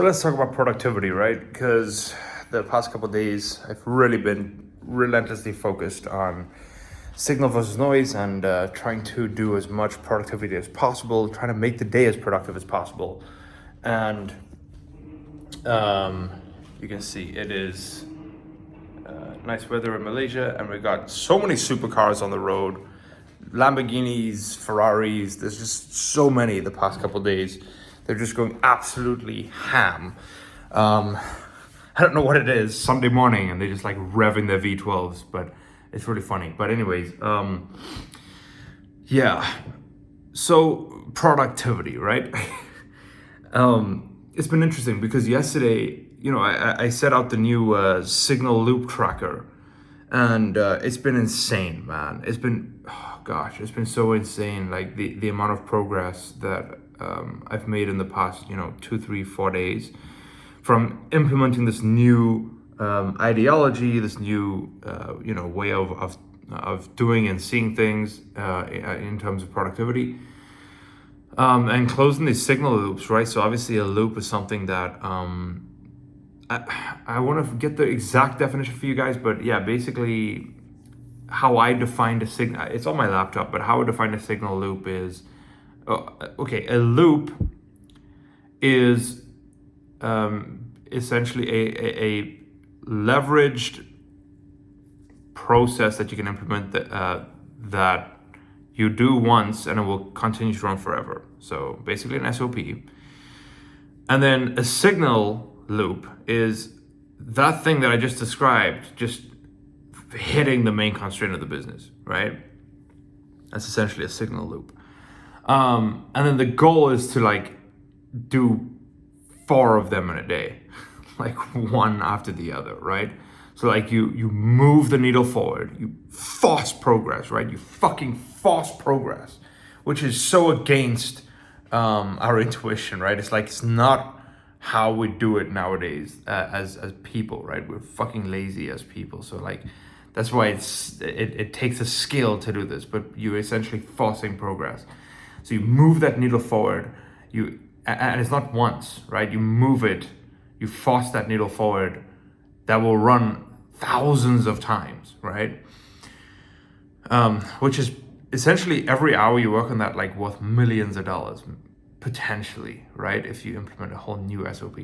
Let's talk about productivity, right? Because the past couple of days, I've really been relentlessly focused on signal versus noise and trying to do as much productivity as possible, trying to make the day as productive as possible. And you can see it is nice weather in Malaysia, and we got so many supercars on the road, Lamborghinis, Ferraris. There's just so many the past couple of days. They're just going absolutely ham. I don't know what it is, Sunday morning, and they're just like revving their V12s, but it's really funny. But anyways, yeah. So productivity, right? It's been interesting because yesterday, I set out the new Signal Loop tracker, and it's been insane, man. It's been, it's been so insane. Like the amount of progress that I've made in the past, 2, 3, 4 days from implementing this new ideology, this new, way of doing and seeing things in terms of productivity. And closing these signal loops, right? So obviously a loop is something that I want to get the exact definition for you guys, but yeah, basically how I defined a signal, it's on my laptop, but how I define a signal loop is, a loop is essentially a leveraged process that you can implement that you do once and it will continue to run forever. So basically an SOP. And then a signal loop is that thing that I just described, just hitting the main constraint of the business, right? That's essentially a signal loop. And then the goal is to do 4 of them in a day, like one after the other, right? So you move the needle forward, you force progress, right? You fucking force progress, which is so against our intuition, right? It's not how we do it nowadays as people, right? We're fucking lazy as people. So that's why it takes a skill to do this, but you're essentially forcing progress. So you move that needle forward, and it's not once, right? You move it, you force that needle forward, that will run thousands of times, right? Which is essentially every hour you work on that, worth millions of dollars, potentially, right? If you implement a whole new SOP.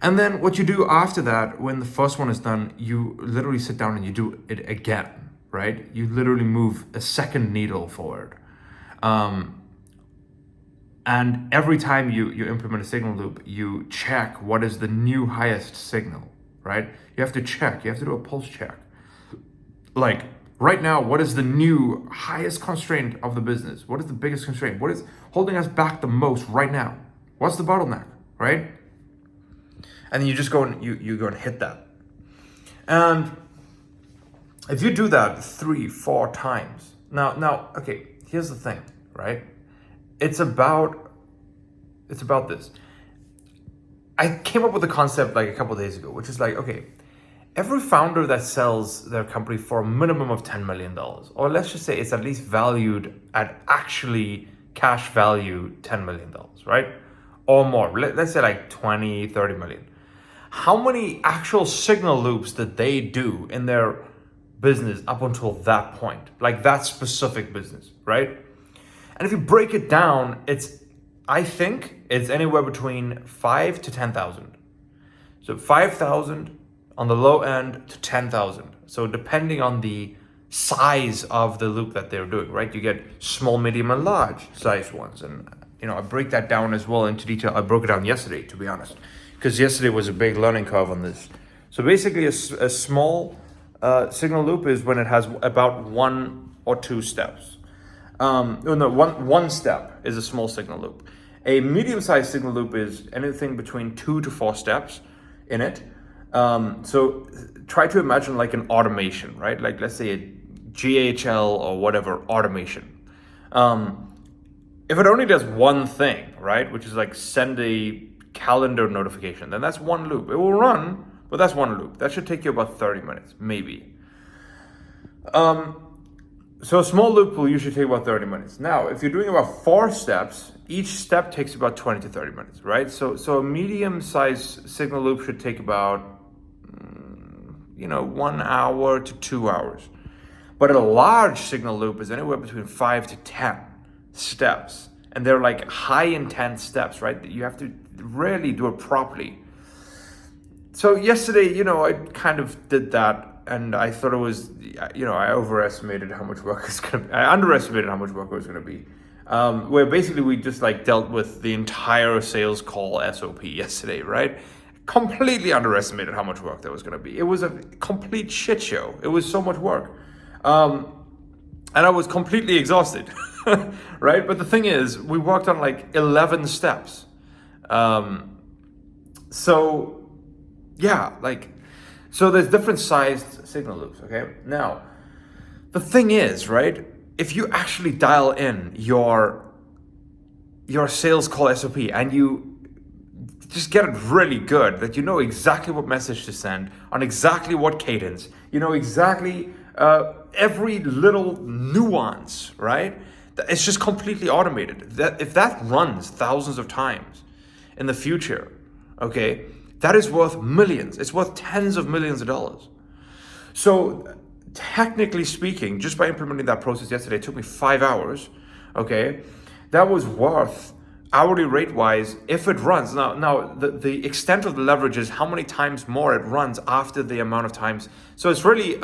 And then what you do after that, when the first one is done, you literally sit down and you do it again, right? You literally move a second needle forward. And every time you implement a signal loop, you check what is the new highest signal, right? You have to check, you have to do a pulse check. Right now, what is the new highest constraint of the business? What is the biggest constraint? What is holding us back the most right now? What's the bottleneck, right? And then you just go and you go and hit that. And if you do that 3, 4 times, now, okay, here's the thing, right? It's about this. I came up with a concept a couple of days ago, which is okay, every founder that sells their company for a minimum of $10 million, or let's just say it's at least valued at actually cash value $10 million, right? Or more. Let's say 20, 30 million. How many actual signal loops did they do in their business up until that point? That specific business, right? And if you break it down, I think it's anywhere between 5 to 10,000. So 5,000 on the low end to 10,000. So depending on the size of the loop that they're doing, right? You get small, medium, and large size ones. And, I break that down as well into detail. I broke it down yesterday, to be honest, because yesterday was a big learning curve on this. So basically a small signal loop is when it has about 1 or 2 steps. One step is a small signal loop. A medium-sized signal loop is anything between 2 to 4 steps in it. So try to imagine an automation, right? Let's say a GHL or whatever automation. If it only does one thing, right, which is send a calendar notification, then that's one loop. It will run, but that's one loop. That should take you about 30 minutes, maybe. So a small loop will usually take about 30 minutes. Now, if you're doing about 4 steps, each step takes about 20 to 30 minutes, right? So a medium-sized signal loop should take about 1 hour to 2 hours. But a large signal loop is anywhere between 5 to 10 steps. And they're like high intense steps, right? You have to really do it properly. So yesterday, I kind of did that, and I thought it was, I overestimated how much work I underestimated how much work it was going to be. Where basically we just like dealt with the entire sales call SOP yesterday, right? Completely underestimated how much work that was going to be. It was a complete shit show. It was so much work. And I was completely exhausted, right? But the thing is, we worked on like 11 steps. So there's different sized signal loops, okay? Now, the thing is, right, if you actually dial in your sales call SOP and you just get it really good, that you know exactly what message to send, on exactly what cadence, you know exactly every little nuance, right? It's just completely automated. That if that runs thousands of times in the future, okay, that is worth millions. It's worth tens of millions of dollars. So technically speaking, just by implementing that process yesterday, it took me 5 hours, okay? That was worth, hourly rate wise, if it runs. Now the extent of the leverage is how many times more it runs after the amount of times. So it's really,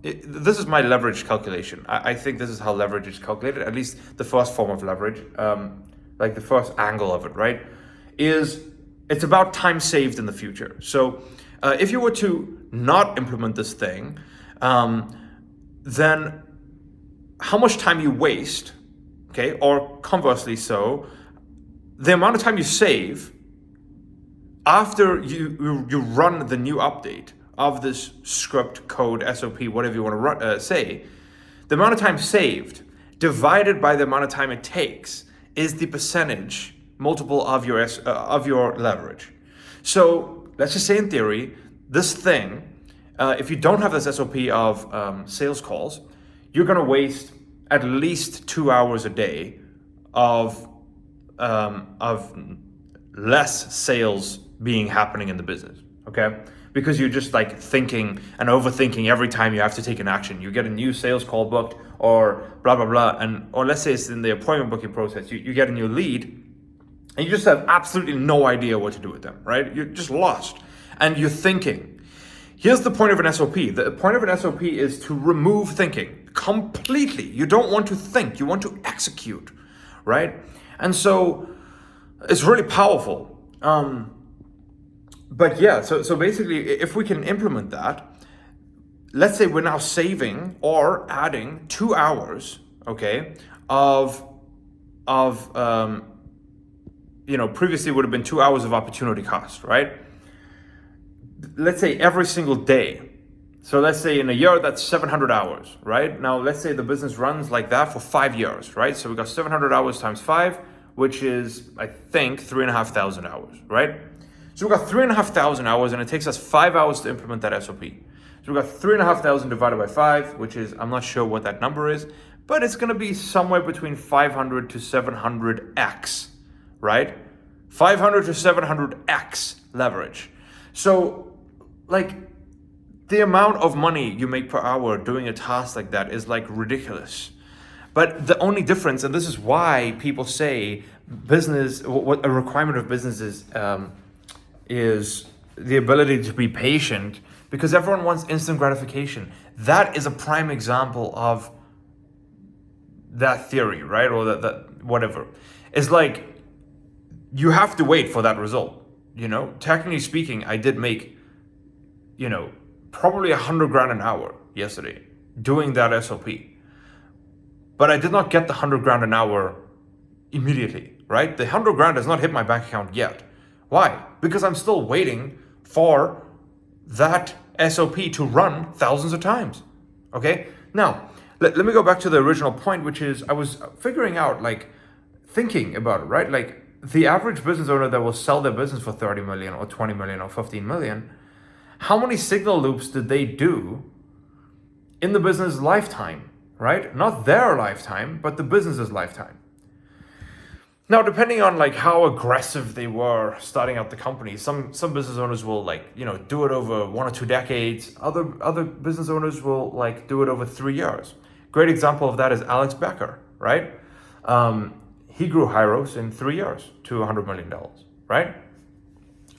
this is my leverage calculation. I think this is how leverage is calculated, at least the first form of leverage, like the first angle of it, right? It's about time saved in the future. So if you were to not implement this thing, then how much time you waste, okay, or conversely so, the amount of time you save after you run the new update of this script, code, SOP, whatever you want to say, the amount of time saved divided by the amount of time it takes is the percentage multiple of your leverage. So let's just say in theory, this thing, if you don't have this SOP of sales calls, you're going to waste at least 2 hours a day of less sales being happening in the business. Okay, because you're just like thinking and overthinking every time you have to take an action. You get a new sales call booked or blah blah blah, or let's say it's in the appointment booking process. You get a new lead. And you just have absolutely no idea what to do with them, right? You're just lost. And you're thinking. Here's the point of an SOP. The point of an SOP is to remove thinking completely. You don't want to think. You want to execute, right? And so it's really powerful. But yeah, so basically, if we can implement that, let's say we're now saving or adding 2 hours, okay, previously would have been 2 hours of opportunity cost, right? Let's say every single day. So let's say in a year, that's 700 hours, right? Now, let's say the business runs like that for 5 years, right? So we got 700 hours times 5, which is, I think, 3,500 hours, right? So we got 3,500 hours, and it takes us 5 hours to implement that SOP. So we got 3,500 divided by 5, which is, I'm not sure what that number is, but it's going to be somewhere between 500 to 700x, right? 500 to 700x leverage. So, like, the amount of money you make per hour doing a task like that is like ridiculous. But the only difference, and this is why people say business, what a requirement of business is the ability to be patient, because everyone wants instant gratification. That is a prime example of that theory, right? Or that whatever. It's like, you have to wait for that result. Technically speaking, I did make, probably 100 grand an hour yesterday doing that SOP. But I did not get the 100 grand an hour immediately, right? The 100 grand has not hit my bank account yet. Why? Because I'm still waiting for that SOP to run thousands of times. Okay? Now, let me go back to the original point, which is I was figuring out, like, thinking about it, right? Like, the average business owner that will sell their business for 30 million or 20 million or 15 million, how many signal loops did they do in the business lifetime, right? Not their lifetime, but the business's lifetime. Now, depending on like how aggressive they were starting out the company, some business owners will like, do it over 1 or 2 decades. Other business owners will like do it over 3 years. Great example of that is Alex Becker, right? He grew Hyros in 3 years to $100 million, right?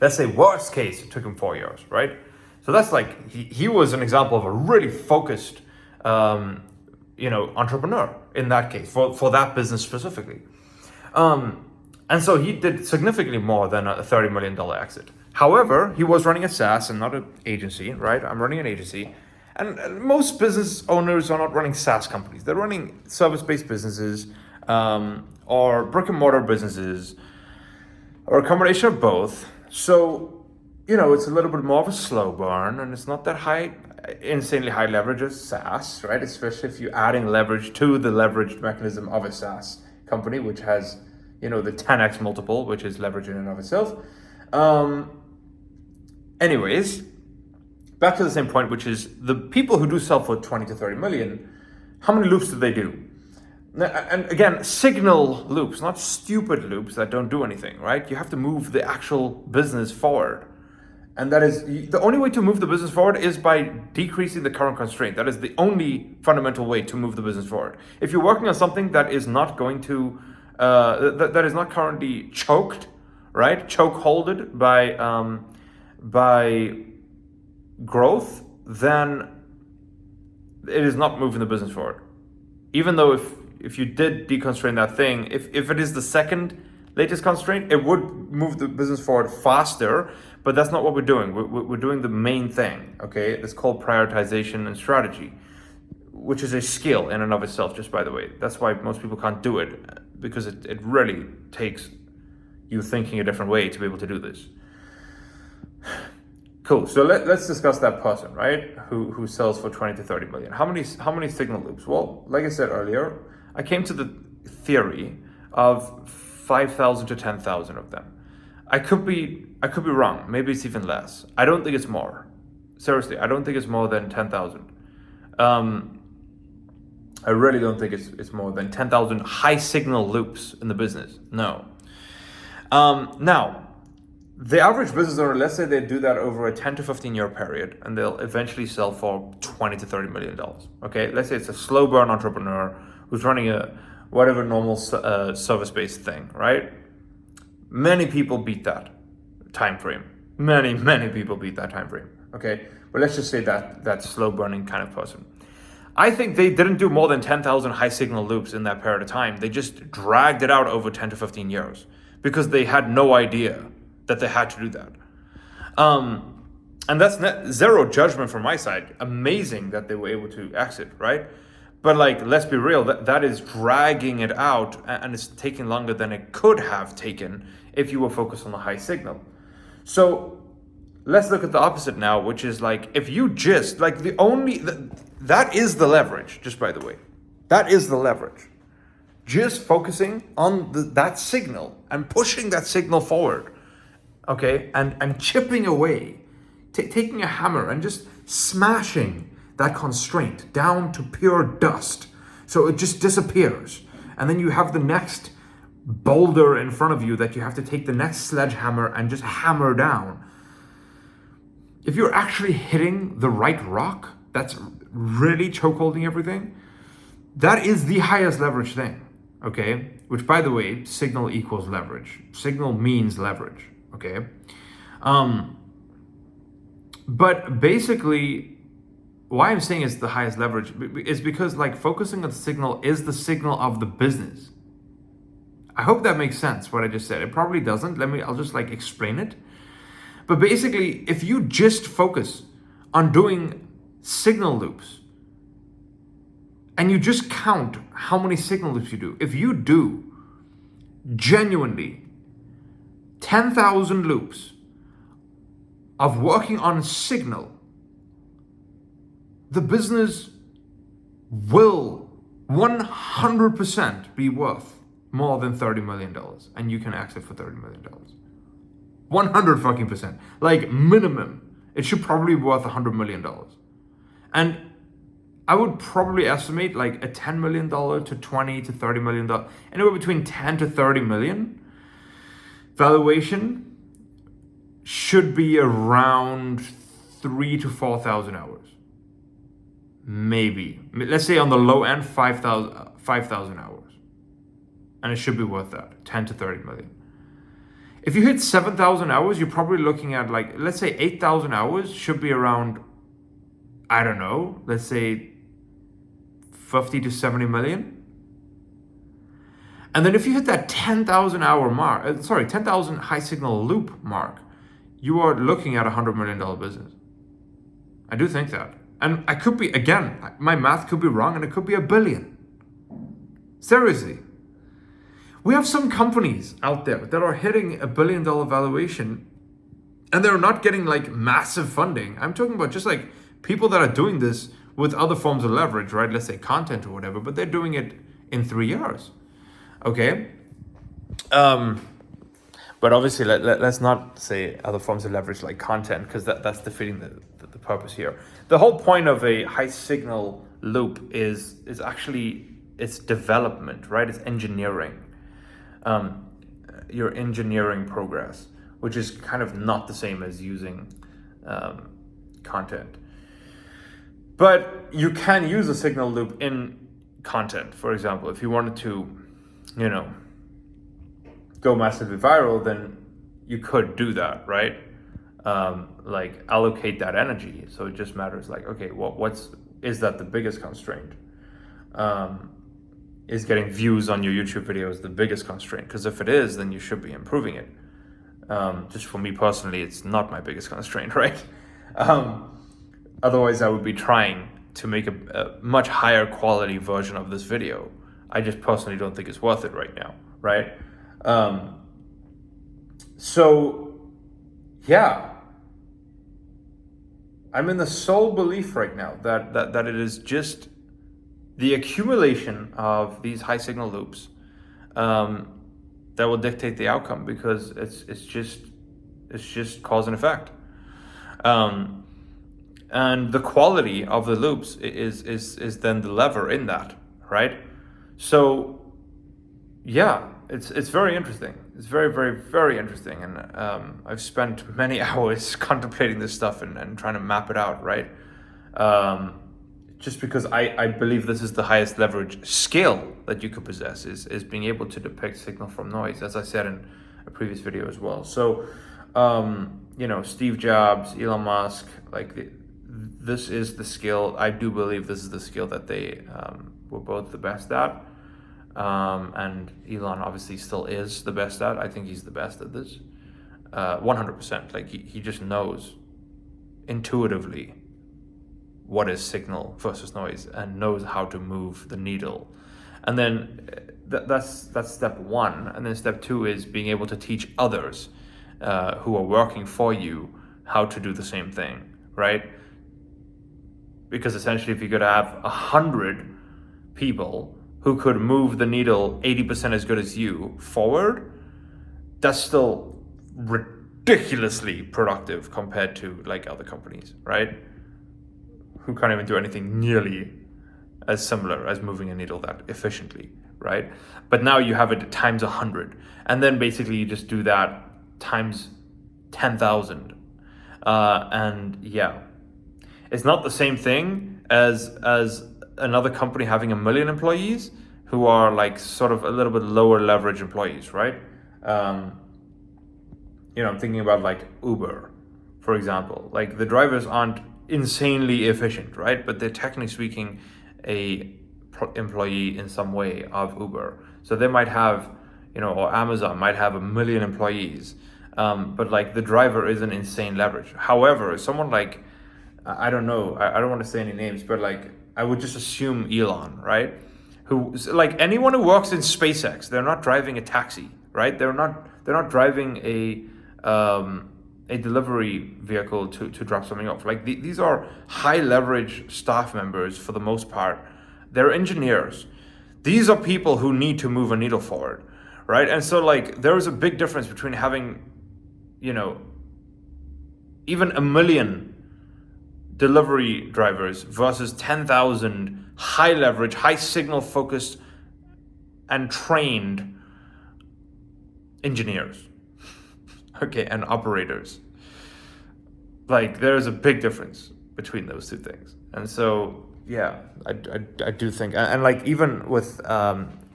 Let's say worst case, it took him 4 years, right? So that's like, he was an example of a really focused, entrepreneur in that case, for that business specifically. And so he did significantly more than a $30 million exit. However, he was running a SaaS and not an agency, right? I'm running an agency. And most business owners are not running SaaS companies. They're running service-based businesses, or brick and mortar businesses, or a combination of both. So, it's a little bit more of a slow burn, and it's not that high, insanely high leverage as SaaS, right? Especially if you're adding leverage to the leveraged mechanism of a SaaS company, which has, the 10x multiple, which is leverage in and of itself. Anyways, back to the same point, which is the people who do sell for 20 to 30 million, how many loops do they do? And again, signal loops, not stupid loops that don't do anything, right? You have to move the actual business forward. And that is, the only way to move the business forward is by decreasing the current constraint. That is the only fundamental way to move the business forward. If you're working on something that is not going to, that is not currently choked, right? Chokeholded by growth, then it is not moving the business forward. Even though if you did deconstrain that thing, if it is the second latest constraint, it would move the business forward faster, but that's not what we're doing. We're doing the main thing, okay? It's called prioritization and strategy, which is a skill in and of itself, just by the way. That's why most people can't do it, because it really takes you thinking a different way to be able to do this. Cool, so let's discuss that person, right? Who sells for 20 to 30 million. How many signal loops? Well, like I said earlier, I came to the theory of 5,000 to 10,000 of them. I could be wrong. Maybe it's even less. I don't think it's more. Seriously, I don't think it's more than 10,000. I really don't think it's more than 10,000 high signal loops in the business. No. Now, the average business owner, let's say they do that over a 10 to 15 year period, and they'll eventually sell for 20 to 30 million dollars. Okay, let's say it's a slow burn entrepreneur who's running a whatever normal service-based thing, right? Many people beat that time frame. Many people beat that time frame. Okay, but let's just say that slow burning kind of person. I think they didn't do more than 10,000 high signal loops in that period of time. They just dragged it out over 10 to 15 years because they had no idea that they had to do that. And that's zero judgment from my side. Amazing that they were able to exit, right? But like, let's be real, that is dragging it out, and it's taking longer than it could have taken if you were focused on the high signal. So let's look at the opposite now, which is like, if you just, like that is the leverage, just by the way. That is the leverage. Just focusing on that signal and pushing that signal forward, okay? And chipping away, taking a hammer and just smashing that constraint down to pure dust, so it just disappears. And then you have the next boulder in front of you that you have to take the next sledgehammer and just hammer down. If you're actually hitting the right rock that's really chokeholding everything, that is the highest leverage thing, okay? Which, by the way, signal equals leverage. Signal means leverage, okay? But basically, why I'm saying it's the highest leverage is because like focusing on the signal is the signal of the business. I hope that makes sense, what I just said. It probably doesn't. I'll just like explain it. But basically, if you just focus on doing signal loops and you just count how many signal loops you do, if you do genuinely 10,000 loops of working on a signal, the business will 100% be worth more than $30 million, and you can exit for $30 million. 100%. Like minimum, it should probably be worth $100 million. And I would probably estimate like a $10 million to 20 to $30 million, anywhere between 10 to 30 million valuation should be around 3 to 4,000 hours. Maybe. Let's say on the low end, 5,000 hours. And it should be worth that, 10 to 30 million. If you hit 7,000 hours, you're probably looking at like, let's say 8,000 hours should be around, I don't know, let's say 50 to 70 million. And then if you hit that 10,000 hour mark, 10,000 high signal loop mark, you are looking at $100 million business. I do think that. And I could be, again, my math could be wrong and it could be $1 billion. Seriously. We have some companies out there that are hitting $1 billion valuation and they're not getting like massive funding. I'm talking about just like people that are doing this with other forms of leverage, right? Let's say content or whatever, but they're doing it in 3 years. Okay? But obviously, let's not say other forms of leverage like content, because that's defeating the purpose here. The whole point of a high signal loop is actually it's development, right? It's engineering. Your engineering progress, which is kind of not the same as using content. But you can use a signal loop in content. For example, if you wanted to, go massively viral, then you could do that, right? Like allocate that energy. So it just matters like, okay, is that the biggest constraint? Is getting views on your YouTube videos the biggest constraint? Because if it is, then you should be improving it. Just for me personally, it's not my biggest constraint, right? Otherwise, I would be trying to make a much higher quality version of this video. I just personally don't think it's worth it right now, right? So, yeah. I'm in the sole belief right now that it is just the accumulation of these high signal loops that will dictate the outcome, because it's just cause and effect. And the quality of the loops is then the lever in that, right? So yeah, it's very interesting. It's very, very, very interesting. And I've spent many hours contemplating this stuff and trying to map it out, right? Just because I believe this is the highest leverage skill that you could possess is being able to depict signal from noise, as I said in a previous video as well. So, Steve Jobs, Elon Musk, this is the skill. I do believe this is the skill that they were both the best at. And Elon obviously still is the best at. I think he's the best at this. 100%. Like he just knows intuitively what is signal versus noise and knows how to move the needle. And then that's step one. And then step two is being able to teach others who are working for you how to do the same thing, right? Because essentially, if you could have 100 people who could move the needle 80% as good as you forward, that's still ridiculously productive compared to like other companies, right? Who can't even do anything nearly as similar as moving a needle that efficiently, right? But now you have it times 100, and then basically you just do that times 10,000, and yeah, it's not the same thing as another company having 1 million employees who are like sort of a little bit lower leverage employees, right? I'm thinking about like Uber, for example. Like the drivers aren't insanely efficient, right? But they're technically speaking a employee in some way of Uber. So they might have, or Amazon might have 1 million employees, but like the driver isn't insane leverage. However, someone like, I don't know, I don't want to say any names, but like I would just assume Elon, right? Who, like anyone who works in SpaceX, they're not driving a taxi, right? They're not driving a delivery vehicle to drop something off. Like these are high leverage staff members for the most part. They're engineers. These are people who need to move a needle forward, right? And so like there is a big difference between having, even 1 million delivery drivers versus 10,000 high leverage, high signal focused and trained engineers, okay, and operators. Like, there's a big difference between those two things. And so, yeah, I do think, and like, even with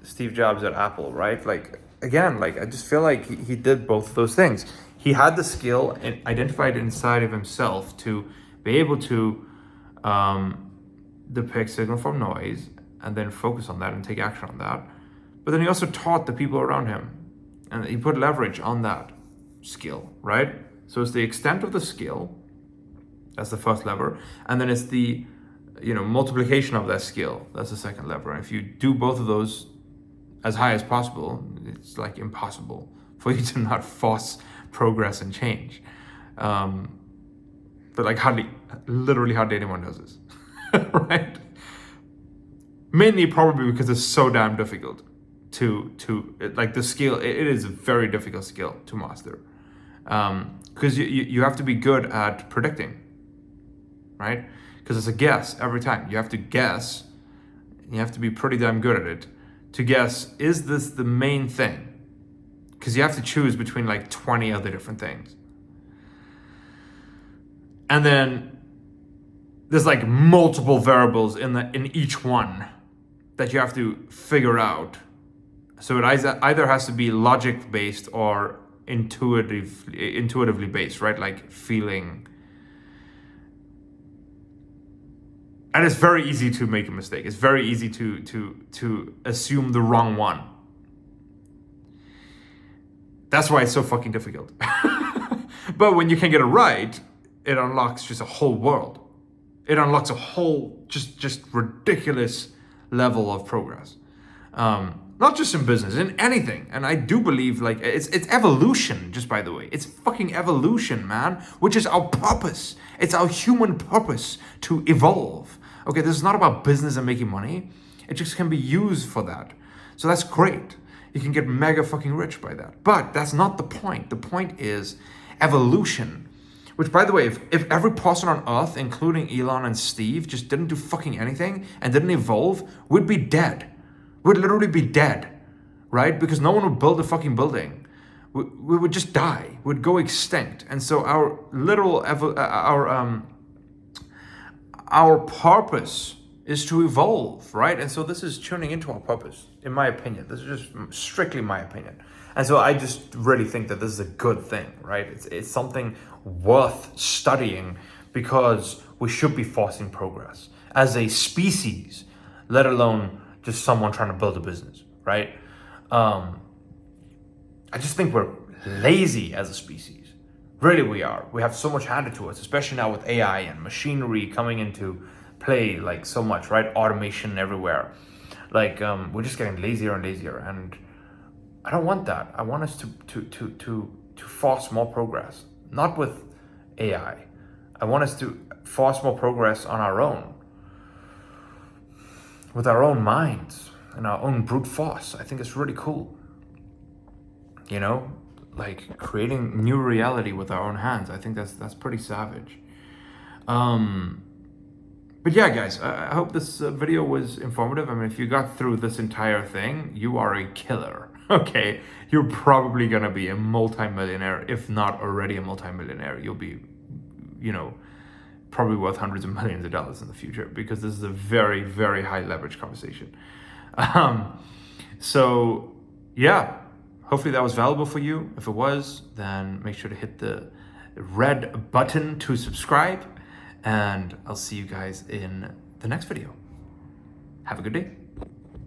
Steve Jobs at Apple, right? Like, again, like, I just feel like he did both of those things. He had the skill and identified inside of himself to be able to depict signal from noise and then focus on that and take action on that. But then he also taught the people around him, and he put leverage on that skill, right? So it's the extent of the skill, that's the first lever, and then it's the multiplication of that skill, that's the second lever. And if you do both of those as high as possible, it's like impossible for you to not force progress and change. But like literally hardly anyone does this, right? Mainly probably because it's so damn difficult to like the skill. It is a very difficult skill to master, because you have to be good at predicting, right? Because it's a guess every time. You have to guess. You have to be pretty damn good at it to guess, is this the main thing? Because you have to choose between like 20 other different things. And then there's like multiple variables in each one that you have to figure out. So it either has to be logic based or intuitively based, right? Like feeling. And it's very easy to make a mistake. It's very easy to assume the wrong one. That's why it's so fucking difficult. But when you can get it right, it unlocks just a whole world. It unlocks a whole just ridiculous level of progress. Not just in business, in anything. And I do believe like it's evolution, just by the way. It's fucking evolution, man, which is our purpose. It's our human purpose to evolve. Okay, this is not about business and making money. It just can be used for that. So that's great. You can get mega fucking rich by that. But that's not the point. The point is evolution. Which, by the way, if every person on Earth, including Elon and Steve, just didn't do fucking anything and didn't evolve, we'd be dead. We'd literally be dead, right? Because no one would build a fucking building. We would just die. We'd go extinct. And so our literal our purpose is to evolve, right? And so this is tuning into our purpose, in my opinion. This is just strictly my opinion. And so I just really think that this is a good thing, right? It's something worth studying because we should be forcing progress as a species, let alone just someone trying to build a business, right? I just think we're lazy as a species. Really, we are. We have so much handed to us, especially now with AI and machinery coming into play, like so much, right? Automation everywhere. Like we're just getting lazier and lazier, and I don't want that. I want us to force more progress, not with AI. I want us to force more progress on our own, with our own minds and our own brute force. I think it's really cool. Like creating new reality with our own hands. I think that's pretty savage. But yeah, guys, I hope this video was informative. I mean, if you got through this entire thing, you are a killer. Okay, you're probably gonna be a multi-millionaire, if not already a multi-millionaire. You'll be, probably worth hundreds of millions of dollars in the future, because this is a very, very high leverage conversation. So yeah, hopefully that was valuable for you. If it was, then make sure to hit the red button to subscribe, and I'll see you guys in the next video. Have a good day.